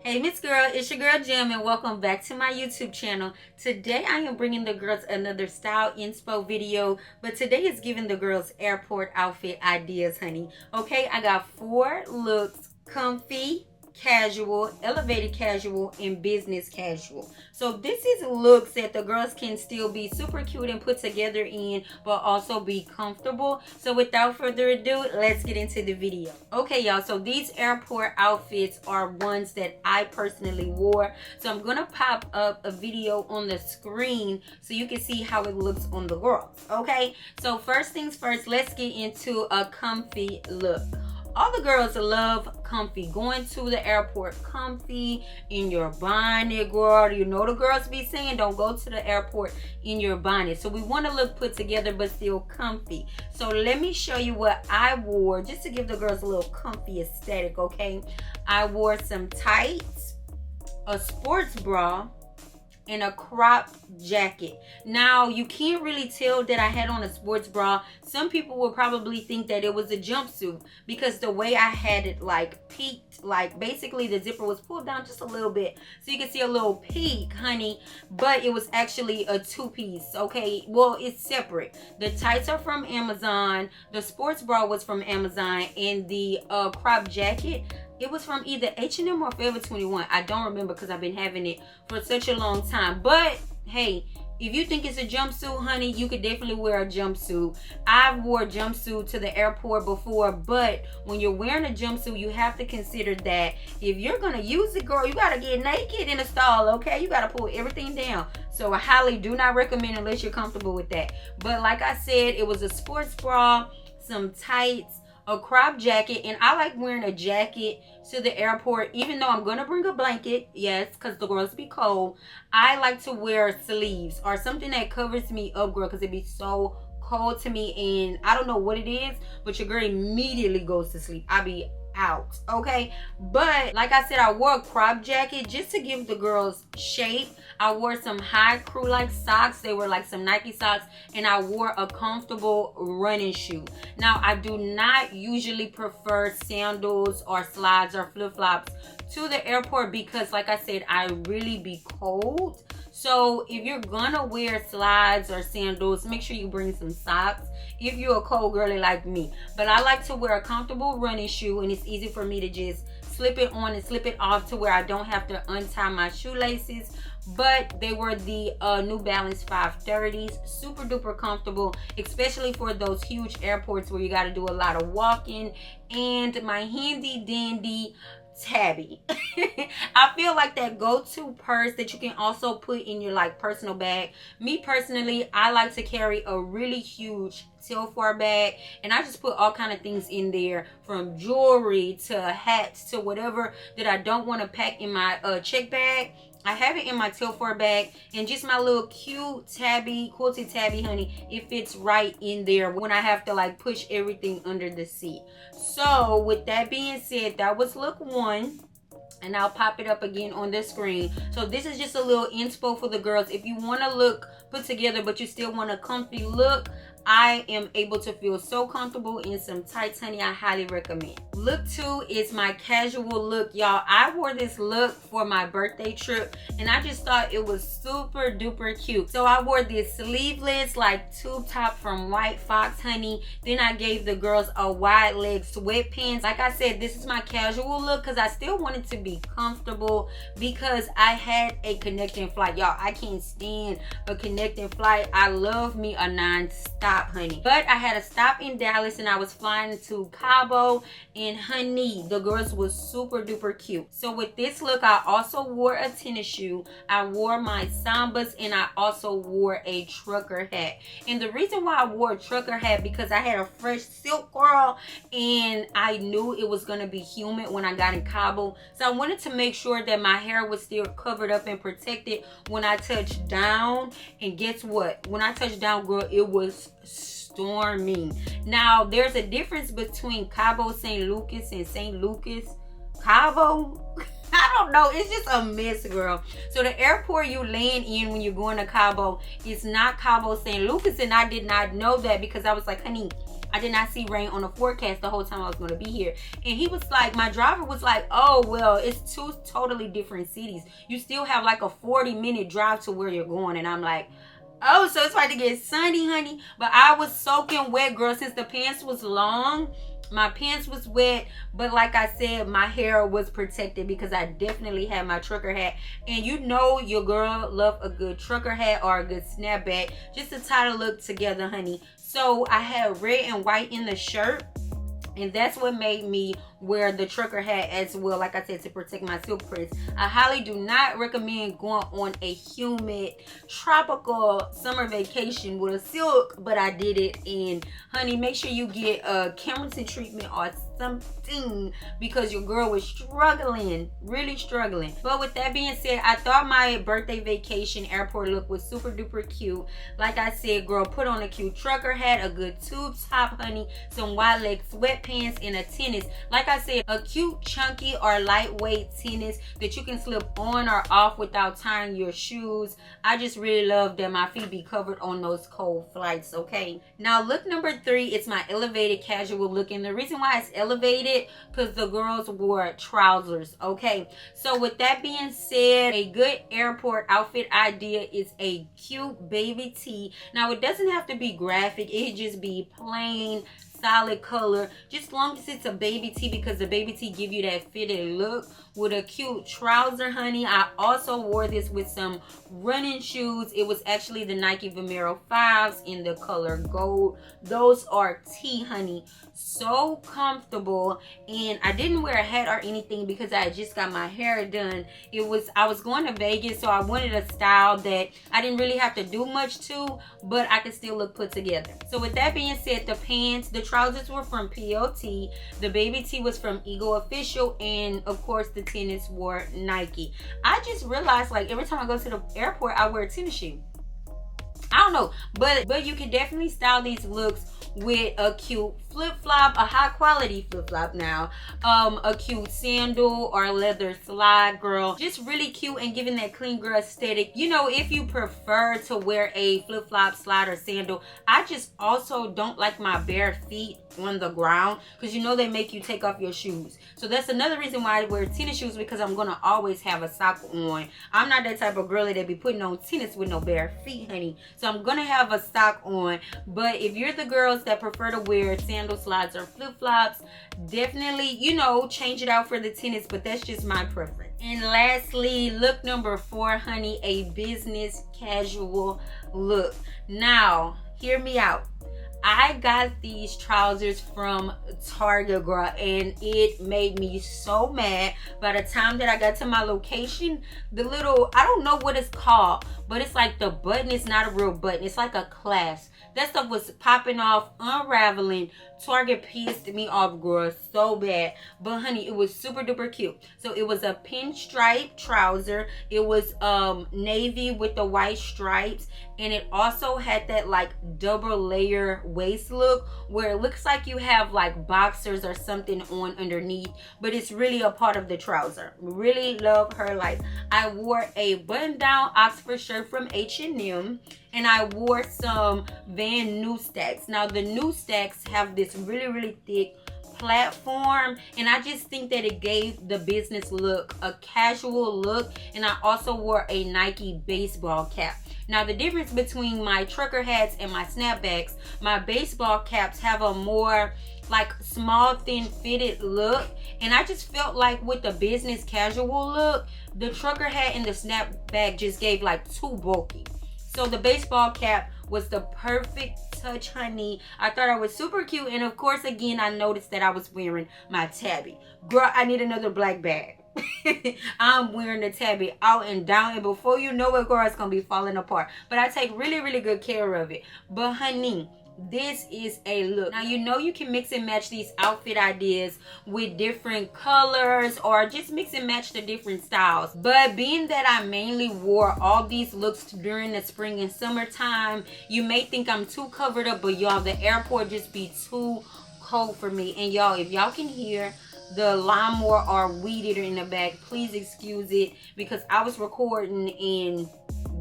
Hey Miss Girl, it's your girl Jim and welcome back to my YouTube channel. Today I am bringing the girls another style inspo video, but today is giving the girls airport outfit ideas, honey. Okay, I got 4 looks: comfy, casual, elevated casual, and business casual. So this is looks that the girls can still be super cute and put together in, but also be comfortable. So without further ado, let's get into the video. Okay y'all, so these airport outfits are ones that I personally wore. So I'm gonna pop up a video on the screen so you can see how it looks on the girls. Okay, so first things first, let's get into a comfy look. All the girls love comfy, going to the airport comfy, in your bonnet, girl. You know the girls be saying don't go to the airport in your bonnet. So we want to look put together but still comfy. So let me show you what I wore just to give the girls a little comfy aesthetic, okay? I wore some tights, a sports bra, and a crop jacket. Now you can't really tell that I had on a sports bra. Some people will probably think that it was a jumpsuit because the way I had it like peaked, like basically the zipper was pulled down just a little bit so you can see a little peak, honey, but it was actually a 2-piece. Okay, well, it's separate. The tights are from Amazon, the sports bra was from Amazon, and the crop jacket, it was from either H&M or Forever 21. I don't remember because I've been having it for such a long time. But hey, if you think it's a jumpsuit, honey, you could definitely wear a jumpsuit. I've wore a jumpsuit to the airport before, but when you're wearing a jumpsuit, you have to consider that if you're gonna use it, girl, you gotta get naked in the stall, okay? You gotta pull everything down. So I highly do not recommend unless you're comfortable with that. But like I said, it was a sports bra, some tights, a crop jacket, and I like wearing a jacket to the airport even though I'm gonna bring a blanket, yes, because the girls be cold. I like to wear sleeves or something that covers me up, girl, because it be so cold to me, and I don't know what it is, but your girl immediately goes to sleep. I be out, okay? But like I said, I wore a crop jacket just to give the girls shape. I wore some high crew like socks. They were like some Nike socks, and I wore a comfortable running shoe. Now I do not usually prefer sandals or slides or flip-flops to the airport because like I said, I really be cold. So if you're gonna wear slides or sandals, make sure you bring some socks if you're a cold girly like me. But I like to wear a comfortable running shoe, and it's easy for me to just slip it on and slip it off to where I don't have to untie my shoelaces. But they were the New Balance 530s, super duper comfortable, especially for those huge airports where you got to do a lot of walking. And my handy dandy tabby. I feel like that go-to purse that you can also put in your like personal bag. Me personally, I like to carry a really huge Telfar bag, and I just put all kind of things in there, from jewelry to hats to whatever that I don't want to pack in my check bag. I have it in my Telfar bag, and just my little cute tabby, quilted tabby, honey, it fits right in there when I have to like push everything under the seat. So with that being said, that was look 1. And I'll pop it up again on the screen. So this is just a little inspo for the girls. If you want to look put together but you still want a comfy look, I am able to feel so comfortable in some tights, honey. I highly recommend. Look 2 is my casual look, y'all. I wore this look for my birthday trip, and I just thought it was super duper cute. So I wore this sleeveless like tube top from White Fox, honey. Then I gave the girls a wide leg sweatpants. Like I said, this is my casual look because I still wanted to be comfortable because I had a connecting flight, y'all. I can't stand a connecting flight. I love me a non-stop, honey. But I had a stop in Dallas, and I was flying to Cabo, and honey, the girls was super duper cute. So with this look, I also wore a tennis shoe, I wore my Sambas, and I also wore a trucker hat. And the reason why I wore a trucker hat because I had a fresh silk curl, and I knew it was gonna be humid when I got in Cabo, so I wanted to make sure that my hair was still covered up and protected when I touched down. And guess what? When I touched down, girl, it was storming. Now there's a difference between Cabo St. Lucas and St. Lucas Cabo. I don't know, it's just a mess, girl. So the airport you land in when you're going to Cabo is not Cabo St. Lucas, and I did not know that because I was like, honey, I did not see rain on the forecast the whole time I was going to be here. And he was like, my driver was like, oh, well, it's two totally different cities. You still have like a 40-minute drive to where you're going. And I'm like, oh, so it's about to get sunny, honey. But I was soaking wet, girl, since the pants was long. My pants was wet, but like I said, my hair was protected because I definitely had my trucker hat. And you know your girl love a good trucker hat or a good snapback just to tie the look together, honey. So I had red and white in the shirt, and that's what made me wear the trucker hat as well, like I said, to protect my silk prints. I highly do not recommend going on a humid tropical summer vacation with a silk, but I did it. And honey, make sure you get a Cameron treatment or something because your girl was struggling, really struggling. But with that being said, I thought my birthday vacation airport look was super duper cute. Like I said, girl, put on a cute trucker hat, a good tube top, honey, some wide leg sweatpants, and a tennis. Like I said, a cute chunky or lightweight tennis that you can slip on or off without tying your shoes. I just really love that my feet be covered on those cold flights, okay? Now look number 3, it's my elevated casual look. And the reason why it's elevated because the girls wore trousers, okay? So with that being said, a good airport outfit idea is a cute baby tee. Now it doesn't have to be graphic, it just be plain solid color, just long as it's a baby tee, because the baby tee give you that fitted look with a cute trouser, honey. I also wore this with some running shoes. It was actually the Nike Vomero 5s in the color gold. Those are tea, honey. So comfortable. And I didn't wear a hat or anything because I had just got my hair done. I was going to Vegas, so I wanted a style that I didn't really have to do much to, but I could still look put together. So with that being said, the pants, the trousers were from PLT, the baby tee was from Ego Official, and of course the tennis were Nike. I just realized, like, every time I go to the airport, I wear a tennis shoe. I don't know, but you can definitely style these looks with a cute flip-flop, a high quality flip-flop now, a cute sandal or leather slide, girl. Just really cute and giving that clean girl aesthetic. You know, if you prefer to wear a flip-flop, slide, or sandal, I just also don't like my bare feet on the ground because you know they make you take off your shoes. So that's another reason why I wear tennis shoes, because I'm gonna always have a sock on. I'm not that type of girly that be putting on tennis with no bare feet, honey. So I'm gonna have a sock on. But if you're the girls that prefer to wear sandal, slides, or flip-flops, definitely, you know, change it out for the tennis, but that's just my preference. And lastly, look number 4, honey, a business casual look. Now, hear me out. I got these trousers from Target, girl, and it made me so mad. By the time that I got to my location, the little, I don't know what it's called, but it's like the button is not a real button. It's like a clasp. That stuff was popping off, unraveling. Target pissed me off, girl, so bad. But honey, it was super duper cute. So it was a pinstripe trouser. It was navy with the white stripes, and it also had that like double layer waist look where it looks like you have like boxers or something on underneath, but it's really a part of the trouser. Really love her life. I wore a button down Oxford shirt from H&M, and I wore some Van New Stacks. Now the New Stacks have this really thick platform, and I just think that it gave the business look a casual look. And I also wore a Nike baseball cap. Now the difference between my trucker hats and my snapbacks, my baseball caps have a more like small thin fitted look, and I just felt like with the business casual look, the trucker hat and the snapback just gave like too bulky. So the baseball cap was the perfect touch, honey. I thought I was super cute, and of course again I noticed that I was wearing my tabby. Girl, I need another black bag. I'm wearing the tabby out and down, and before you know it, girl, it's gonna be falling apart. But I take really good care of it. But honey, this is a look. Now you know you can mix and match these outfit ideas with different colors, or just mix and match the different styles. But being that I mainly wore all these looks during the spring and summertime, you may think I'm too covered up, but y'all, the airport just be too cold for me. And y'all, if y'all can hear the lawnmower or weed eater in the back, please excuse it, because I was recording and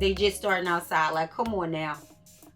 they just starting outside. Like, come on now.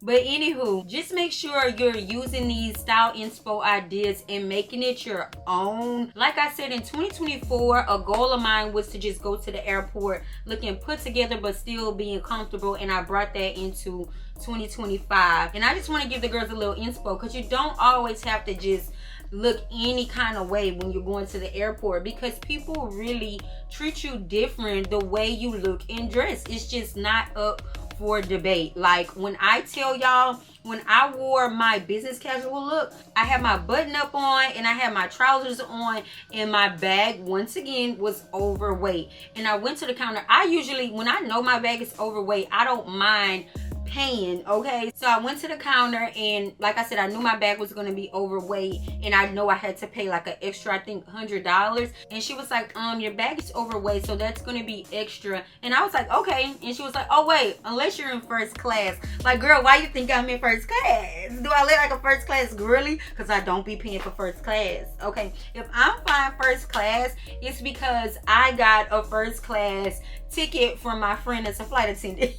But anywho, just make sure you're using these style inspo ideas and making it your own. Like I said, in 2024, a goal of mine was to just go to the airport looking put together but still being comfortable, and I brought that into 2025. And I just want to give the girls a little inspo, because you don't always have to just look any kind of way when you're going to the airport, because people really treat you different the way you look and dress. It's just not up for debate. Like, when I tell y'all, when I wore my business casual look, I had my button up on and I had my trousers on, and my bag once again was overweight. And I went to the counter. I usually, when I know my bag is overweight, I don't mind paying, okay? So I went to the counter, and like I said, I knew my bag was gonna be overweight, and I know I had to pay like an extra, I think $100. And she was like, your bag is overweight, so that's gonna be extra. And I was like, okay. And she was like, oh wait, unless you're in first class. Like, girl, why you think I'm in first class? Do I look like a first class girly? Because I don't be paying for first class, okay? If I'm flying first class, it's because I got a first class ticket from my friend that's a flight attendant.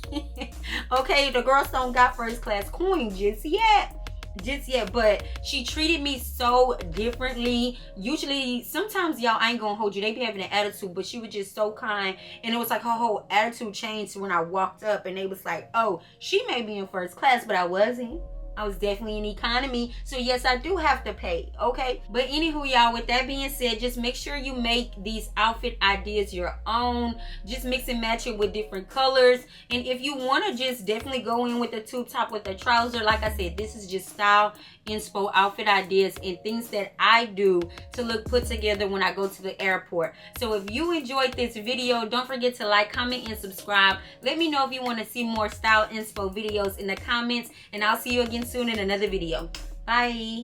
Okay, the girls don't got first class coin just yet, but she treated me so differently. Usually, sometimes, y'all, I ain't gonna hold you, they be having an attitude, but she was just so kind. And it was like her whole attitude changed when I walked up, and they was like, oh, she may be in first class, but I wasn't. I was definitely in economy. So yes, I do have to pay, okay? But anywho, y'all, with that being said, just make sure you make these outfit ideas your own. Just mix and match it with different colors. And if you want to just definitely go in with the tube top with the trouser, like I said, this is just style inspo outfit ideas and things that I do to look put together when I go to the airport. So if you enjoyed this video, don't forget to like, comment, and subscribe. Let me know if you want to see more style inspo videos in the comments, and I'll see you again soon in another video. Bye.